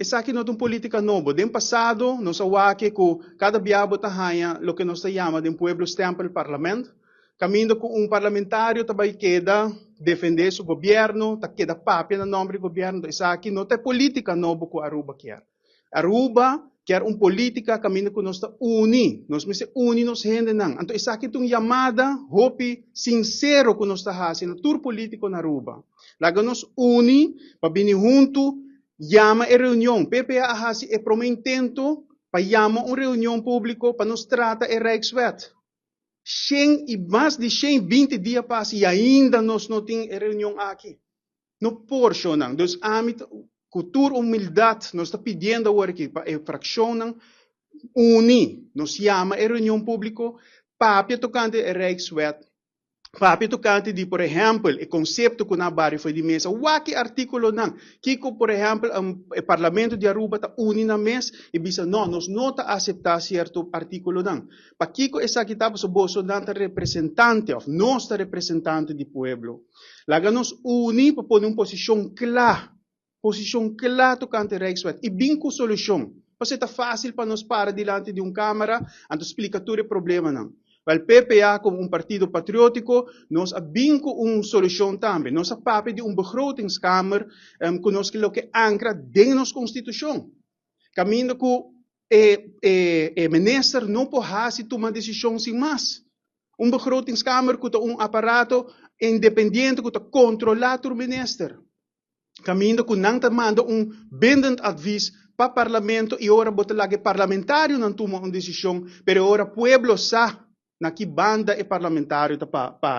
essa aqui não é uma política nova. Do passado, nós awake que cada biabo tahaya, lo que nós chama de pueblo stempel parlamento, caminho com parlamentário também queda defender seu governo, tá queda papel no nome do governo. Essa aqui não é política nova que Aruba quer. Aruba quer uma política caminho que nós está uni, nós me se uni nos gente não. Então essa aqui é uma chamada, hope sincero que nós está fazendo, tour político na Aruba. Laga nos uni, para vir junto, chama a reunião. PPA hasi é para um intento, para chamar uma reunião pública para nos tratar a Rijkswet. 100 e mais de 120 dias passam e ainda nós não temos reunião aqui. Não por isso, não. Então, âmbito, cultura, humildade, nós estamos pedindo agora aqui para a fração unir. Nós chama a reunião pública para tocante a Rijkswet. Para tocante de, por exemplo, o conceito que na barra foi de mesa. Que artículo não? Kiko, por exemplo, o Parlamento de Aruba está unindo na mesa e diz, não, nós não está aceitar certo artículo não. Para Kiko, essa aqui está para o não representante, ou nossa representante do povo. Lá nós unir para pôr uma posição clara tocante a Rijkswet e bem com solução. Porque está fácil para nós parar diante de uma câmara e explicar todo o problema não. O PPA, como um partido patriótico, nós abinco uma solução também. Nós papel de uma begrotingskamer, conosco que ancra dentro da nossa Constituição. Caminho que o ministro não pode tomar decisão sem mais. Uma begrotingskamer que é um aparato independente que controla o ministro. Caminho que não manda bindend advies para o parlamento e ora bota lá que parlamentário não toma uma decisão, mas ora o povo sabe na que banda e parlamentário para